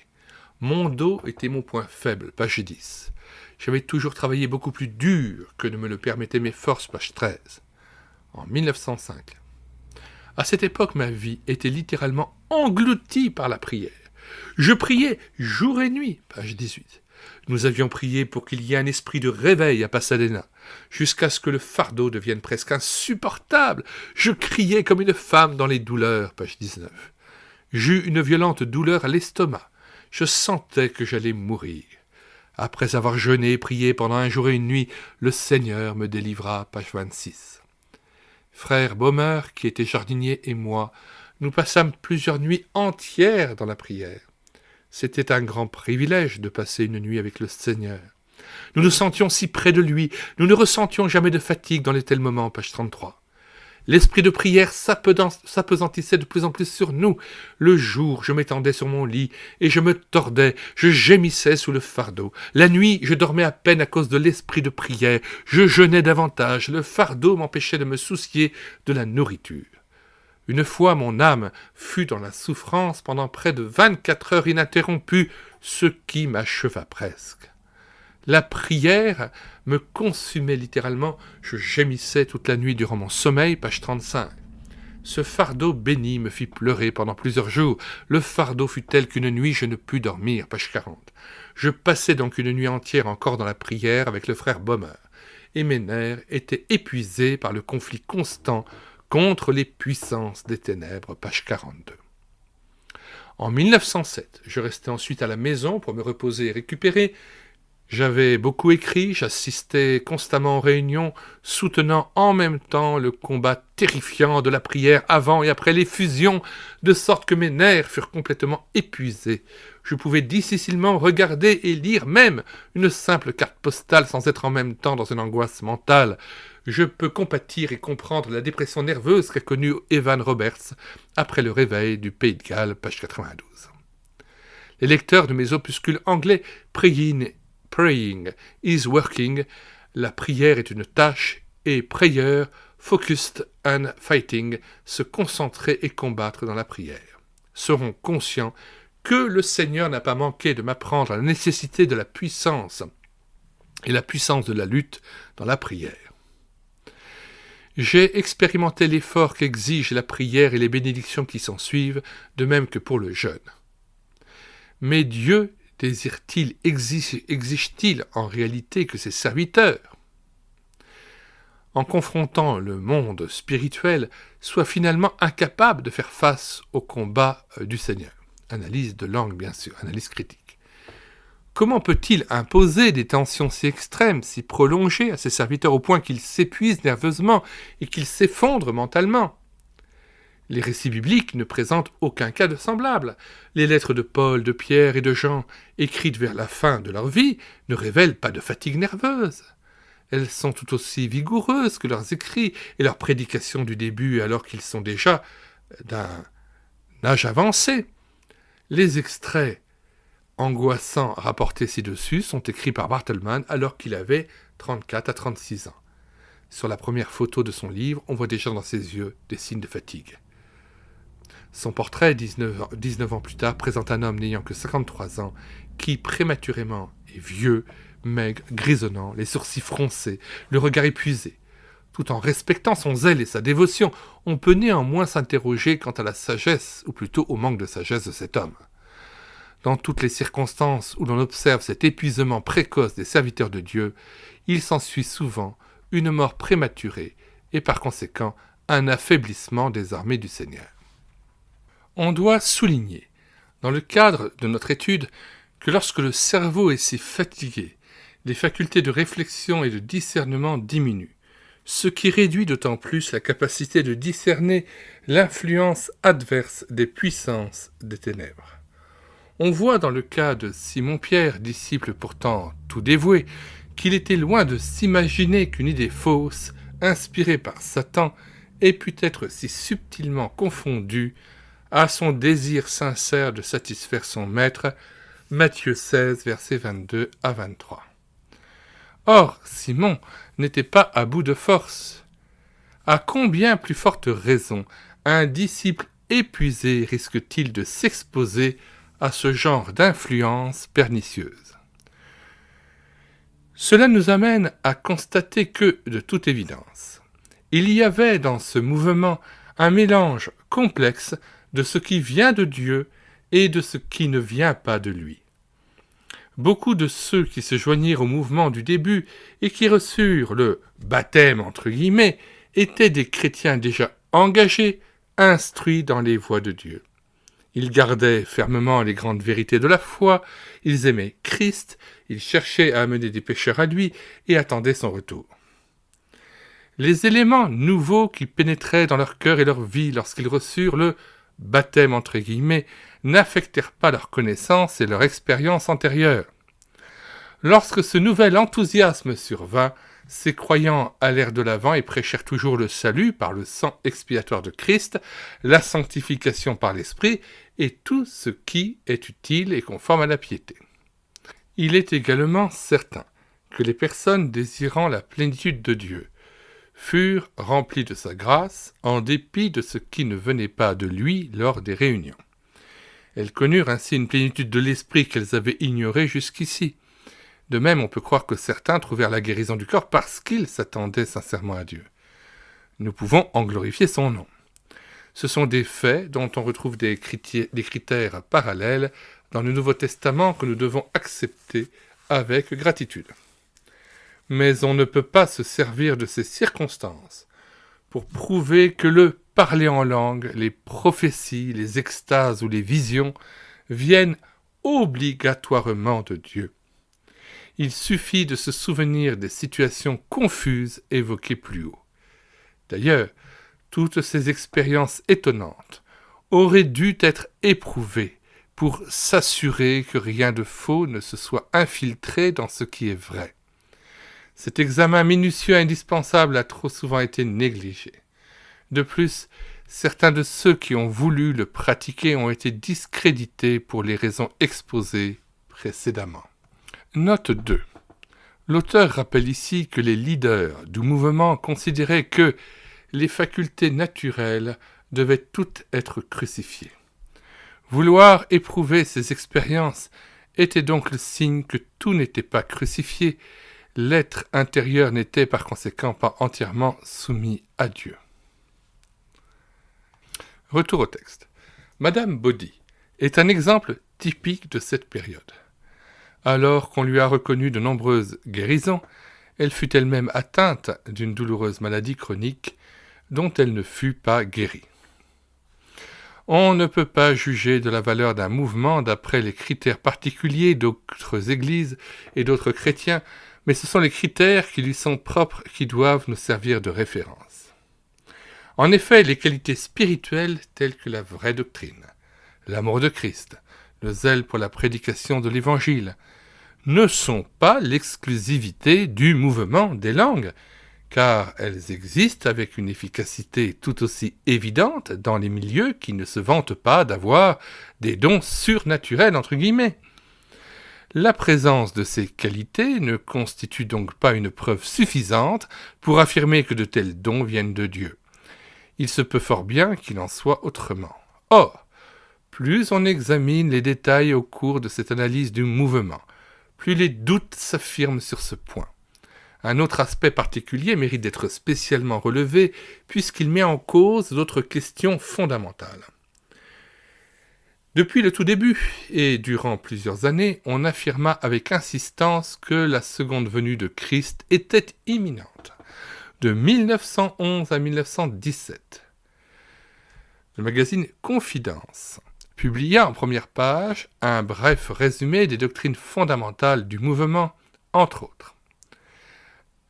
Mon dos était mon point faible, page 10. J'avais toujours travaillé beaucoup plus dur que ne me le permettaient mes forces, page 13. En 1905. À cette époque, ma vie était littéralement engloutie par la prière. Je priais jour et nuit, page 18. Nous avions prié pour qu'il y ait un esprit de réveil à Pasadena, jusqu'à ce que le fardeau devienne presque insupportable. Je criais comme une femme dans les douleurs, page 19. J'eus une violente douleur à l'estomac. Je sentais que j'allais mourir. Après avoir jeûné et prié pendant un jour et une nuit, le Seigneur me délivra, page 26. Frère Baumer, qui était jardinier, et moi, nous passâmes plusieurs nuits entières dans la prière. C'était un grand privilège de passer une nuit avec le Seigneur. Nous nous sentions si près de lui, nous ne ressentions jamais de fatigue dans les tels moments, page 33. L'esprit de prière s'apesantissait de plus en plus sur nous. Le jour, je m'étendais sur mon lit et je me tordais, je gémissais sous le fardeau. La nuit, je dormais à peine à cause de l'esprit de prière. Je jeûnais davantage, le fardeau m'empêchait de me soucier de la nourriture. Une fois, mon âme fut dans la souffrance pendant près de 24 heures ininterrompues, ce qui m'acheva presque. La prière me consumait littéralement, je gémissais toute la nuit durant mon sommeil, page 35. Ce fardeau béni me fit pleurer pendant plusieurs jours. Le fardeau fut tel qu'une nuit je ne pus dormir, page 40. Je passais donc une nuit entière encore dans la prière avec le frère Baumer, et mes nerfs étaient épuisés par le conflit constant contre les puissances des ténèbres, page 42. En 1907, je restai ensuite à la maison pour me reposer et récupérer, J'avais beaucoup écrit, j'assistais constamment aux réunions, soutenant en même temps le combat terrifiant de la prière avant et après l'effusion, de sorte que mes nerfs furent complètement épuisés. Je pouvais difficilement regarder et lire même une simple carte postale sans être en même temps dans une angoisse mentale. Je peux compatir et comprendre la dépression nerveuse qu'a connue Evan Roberts après le réveil du Pays de Galles, page 92. Les lecteurs de mes opuscules anglais Praying is working, la prière est une tâche, et prayer, focused and fighting, se concentrer et combattre dans la prière, seront conscients que le Seigneur n'a pas manqué de m'apprendre la nécessité de la puissance et la puissance de la lutte dans la prière. J'ai expérimenté l'effort qu'exige la prière et les bénédictions qui s'en suivent, de même que pour le jeûne. Mais Dieu désire-t-il, exige-t-il en réalité que ses serviteurs, en confrontant le monde spirituel, soient finalement incapables de faire face au combat du Seigneur? Analyse de langue, bien sûr, analyse critique. Comment peut-il imposer des tensions si extrêmes, si prolongées à ses serviteurs au point qu'ils s'épuisent nerveusement et qu'ils s'effondrent mentalement? Les récits bibliques ne présentent aucun cas de semblable. Les lettres de Paul, de Pierre et de Jean, écrites vers la fin de leur vie, ne révèlent pas de fatigue nerveuse. Elles sont tout aussi vigoureuses que leurs écrits et leurs prédications du début, alors qu'ils sont déjà d'un âge avancé. Les extraits angoissants rapportés ci-dessus sont écrits par Bartleman alors qu'il avait 34 à 36 ans. Sur la première photo de son livre, on voit déjà dans ses yeux des signes de fatigue. Son portrait, 19 ans plus tard, présente un homme n'ayant que 53 ans, qui prématurément est vieux, maigre, grisonnant, les sourcils froncés, le regard épuisé. Tout en respectant son zèle et sa dévotion, on peut néanmoins s'interroger quant à la sagesse, ou plutôt au manque de sagesse de cet homme. Dans toutes les circonstances où l'on observe cet épuisement précoce des serviteurs de Dieu, il s'ensuit souvent une mort prématurée et par conséquent un affaiblissement des armées du Seigneur. On doit souligner, dans le cadre de notre étude, que lorsque le cerveau est si fatigué, les facultés de réflexion et de discernement diminuent, ce qui réduit d'autant plus la capacité de discerner l'influence adverse des puissances des ténèbres. On voit dans le cas de Simon-Pierre, disciple pourtant tout dévoué, qu'il était loin de s'imaginer qu'une idée fausse, inspirée par Satan, ait pu être si subtilement confondue à son désir sincère de satisfaire son maître, Matthieu 16, versets 22 à 23. Or, Simon n'était pas à bout de force. À combien plus forte raison un disciple épuisé risque-t-il de s'exposer à ce genre d'influence pernicieuse? Cela nous amène à constater que, de toute évidence, il y avait dans ce mouvement un mélange complexe de ce qui vient de Dieu et de ce qui ne vient pas de lui. Beaucoup de ceux qui se joignirent au mouvement du début et qui reçurent le « baptême » entre guillemets étaient des chrétiens déjà engagés, instruits dans les voies de Dieu. Ils gardaient fermement les grandes vérités de la foi, ils aimaient Christ, ils cherchaient à amener des pécheurs à lui et attendaient son retour. Les éléments nouveaux qui pénétraient dans leur cœur et leur vie lorsqu'ils reçurent le « baptême » entre guillemets n'affectèrent pas leur connaissance et leur expérience antérieure. Lorsque ce nouvel enthousiasme survint, ces croyants allèrent de l'avant et prêchèrent toujours le salut par le sang expiatoire de Christ, la sanctification par l'Esprit et tout ce qui est utile et conforme à la piété. Il est également certain que les personnes désirant la plénitude de Dieu furent remplies de sa grâce en dépit de ce qui ne venait pas de lui lors des réunions. Elles connurent ainsi une plénitude de l'esprit qu'elles avaient ignorée jusqu'ici. De même, on peut croire que certains trouvèrent la guérison du corps parce qu'ils s'attendaient sincèrement à Dieu. Nous pouvons en glorifier son nom. Ce sont des faits dont on retrouve des critères parallèles dans le Nouveau Testament que nous devons accepter avec gratitude. Mais on ne peut pas se servir de ces circonstances pour prouver que le parler en langue, les prophéties, les extases ou les visions viennent obligatoirement de Dieu. Il suffit de se souvenir des situations confuses évoquées plus haut. D'ailleurs, toutes ces expériences étonnantes auraient dû être éprouvées pour s'assurer que rien de faux ne se soit infiltré dans ce qui est vrai. Cet examen minutieux et indispensable a trop souvent été négligé. De plus, certains de ceux qui ont voulu le pratiquer ont été discrédités pour les raisons exposées précédemment. Note 2. L'auteur rappelle ici que les leaders du mouvement considéraient que les facultés naturelles devaient toutes être crucifiées. Vouloir éprouver ces expériences était donc le signe que tout n'était pas crucifié, l'être intérieur n'était par conséquent pas entièrement soumis à Dieu. Retour au texte. Madame Baudy est un exemple typique de cette période. Alors qu'on lui a reconnu de nombreuses guérisons, elle fut elle-même atteinte d'une douloureuse maladie chronique dont elle ne fut pas guérie. On ne peut pas juger de la valeur d'un mouvement d'après les critères particuliers d'autres églises et d'autres chrétiens, mais ce sont les critères qui lui sont propres qui doivent nous servir de référence. En effet, les qualités spirituelles telles que la vraie doctrine, l'amour de Christ, le zèle pour la prédication de l'Évangile, ne sont pas l'exclusivité du mouvement des langues, car elles existent avec une efficacité tout aussi évidente dans les milieux qui ne se vantent pas d'avoir des dons surnaturels entre guillemets. La présence de ces qualités ne constitue donc pas une preuve suffisante pour affirmer que de tels dons viennent de Dieu. Il se peut fort bien qu'il en soit autrement. Or, plus on examine les détails au cours de cette analyse du mouvement, plus les doutes s'affirment sur ce point. Un autre aspect particulier mérite d'être spécialement relevé puisqu'il met en cause d'autres questions fondamentales. Depuis le tout début, et durant plusieurs années, on affirma avec insistance que la seconde venue de Christ était imminente, de 1911 à 1917. Le magazine Confidence publia en première page un bref résumé des doctrines fondamentales du mouvement, entre autres.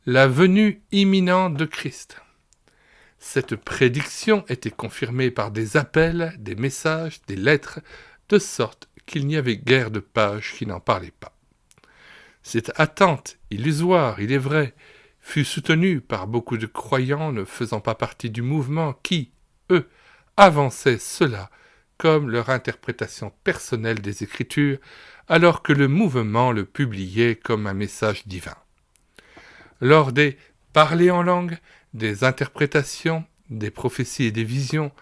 La venue imminente de Christ. Cette prédiction était confirmée par des appels, des messages, des lettres, de sorte qu'il n'y avait guère de page qui n'en parlait pas. Cette attente illusoire, il est vrai, fut soutenue par beaucoup de croyants ne faisant pas partie du mouvement qui, eux, avançaient cela comme leur interprétation personnelle des Écritures, alors que le mouvement le publiait comme un message divin. Lors des « parler en langue », des interprétations, des prophéties et des visions,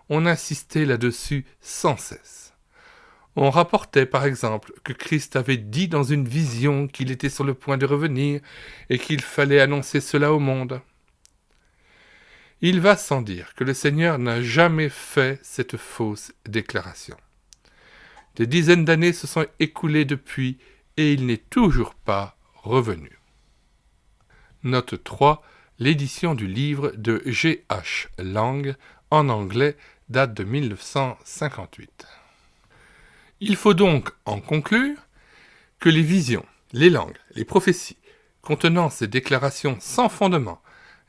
on insistait là-dessus sans cesse. On rapportait par exemple que Christ avait dit dans une vision qu'il était sur le point de revenir et qu'il fallait annoncer cela au monde. Il va sans dire que le Seigneur n'a jamais fait cette fausse déclaration. Des dizaines d'années se sont écoulées depuis et il n'est toujours pas revenu. Note 3. L'édition du livre de G.H. Lang en anglais date de 1958. Il faut donc en conclure que les visions, les langues, les prophéties contenant ces déclarations sans fondement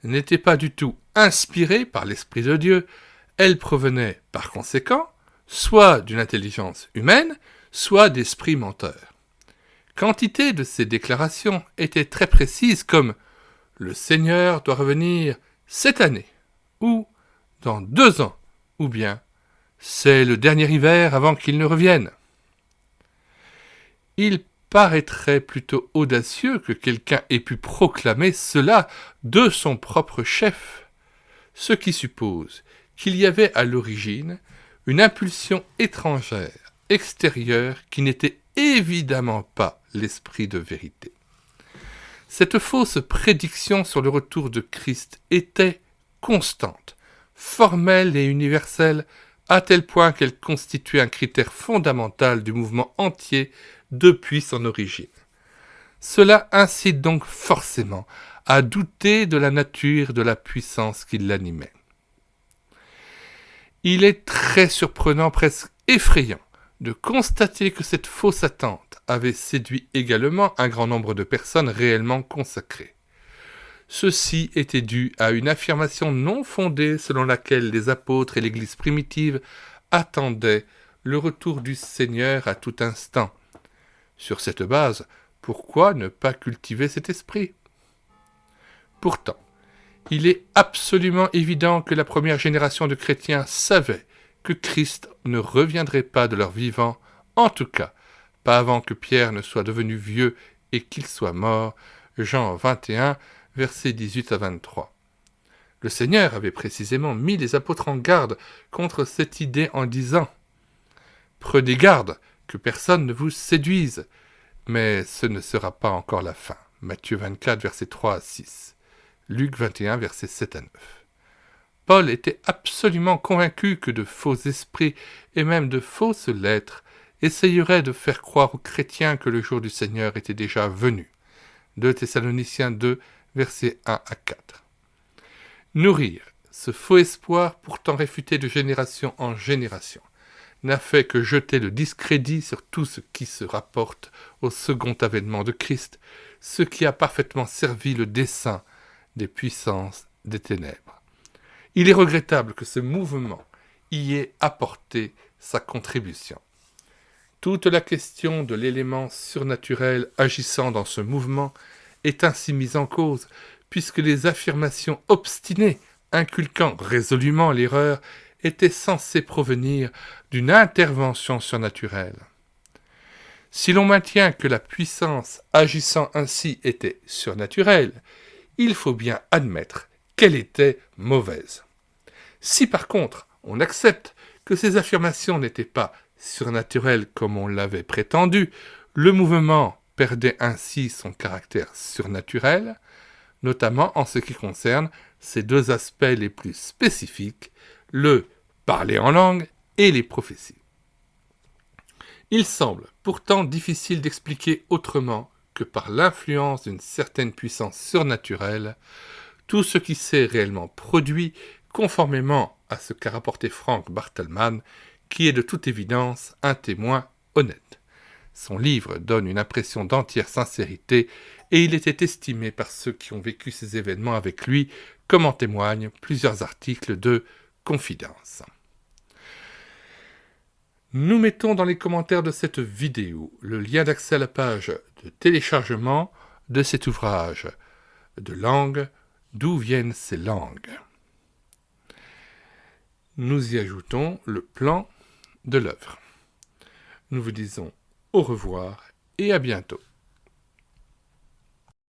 n'étaient pas du tout inspirées par l'Esprit de Dieu, elles provenaient par conséquent soit d'une intelligence humaine, soit d'esprits menteurs. Quantité de ces déclarations étaient très précises comme « Le Seigneur doit revenir cette année » ou « dans 2 ans » ou bien « c'est le dernier hiver avant qu'il ne revienne ». Il paraîtrait plutôt audacieux que quelqu'un ait pu proclamer cela de son propre chef, ce qui suppose qu'il y avait à l'origine une impulsion étrangère, extérieure, qui n'était évidemment pas l'esprit de vérité. Cette fausse prédiction sur le retour de Christ était constante, formelle et universelle, à tel point qu'elle constituait un critère fondamental du mouvement entier depuis son origine. Cela incite donc forcément à douter de la nature et de la puissance qui l'animait. Il est très surprenant, presque effrayant, de constater que cette fausse attente avait séduit également un grand nombre de personnes réellement consacrées. Ceci était dû à une affirmation non fondée selon laquelle les apôtres et l'Église primitive attendaient le retour du Seigneur à tout instant. Sur cette base, pourquoi ne pas cultiver cet esprit ? Pourtant, il est absolument évident que la première génération de chrétiens savait que Christ ne reviendrait pas de leur vivant, en tout cas, pas avant que Pierre ne soit devenu vieux et qu'il soit mort. Jean 21, versets 18 à 23. Le Seigneur avait précisément mis les apôtres en garde contre cette idée en disant « Prenez garde que personne ne vous séduise, mais ce ne sera pas encore la fin. » Matthieu 24, versets 3 à 6. Luc 21, versets 7 à 9. Paul était absolument convaincu que de faux esprits et même de fausses lettres essayeraient de faire croire aux chrétiens que le jour du Seigneur était déjà venu. 2 Thessaloniciens 2, versets 1 à 4. Nourrir ce faux espoir, pourtant réfuté de génération en génération, n'a fait que jeter le discrédit sur tout ce qui se rapporte au second avènement de Christ, ce qui a parfaitement servi le dessein des puissances des ténèbres. Il est regrettable que ce mouvement y ait apporté sa contribution. Toute la question de l'élément surnaturel agissant dans ce mouvement est ainsi mise en cause, puisque les affirmations obstinées, inculquant résolument l'erreur, étaient censées provenir d'une intervention surnaturelle. Si l'on maintient que la puissance agissant ainsi était surnaturelle, il faut bien admettre qu'elle était mauvaise. Si par contre on accepte que ces affirmations n'étaient pas surnaturelles comme on l'avait prétendu, le mouvement perdait ainsi son caractère surnaturel, notamment en ce qui concerne ces deux aspects les plus spécifiques, le parler en langue et les prophéties. Il semble pourtant difficile d'expliquer autrement que par l'influence d'une certaine puissance surnaturelle, tout ce qui s'est réellement produit conformément à ce qu'a rapporté Frank Barthelman, qui est de toute évidence un témoin honnête. Son livre donne une impression d'entière sincérité et il était estimé par ceux qui ont vécu ces événements avec lui, comme en témoignent plusieurs articles de Confidence. Nous mettons dans les commentaires de cette vidéo le lien d'accès à la page de téléchargement de cet ouvrage de langue, d'où viennent ces langues. Nous y ajoutons le plan de l'œuvre. Nous vous disons au revoir et à bientôt.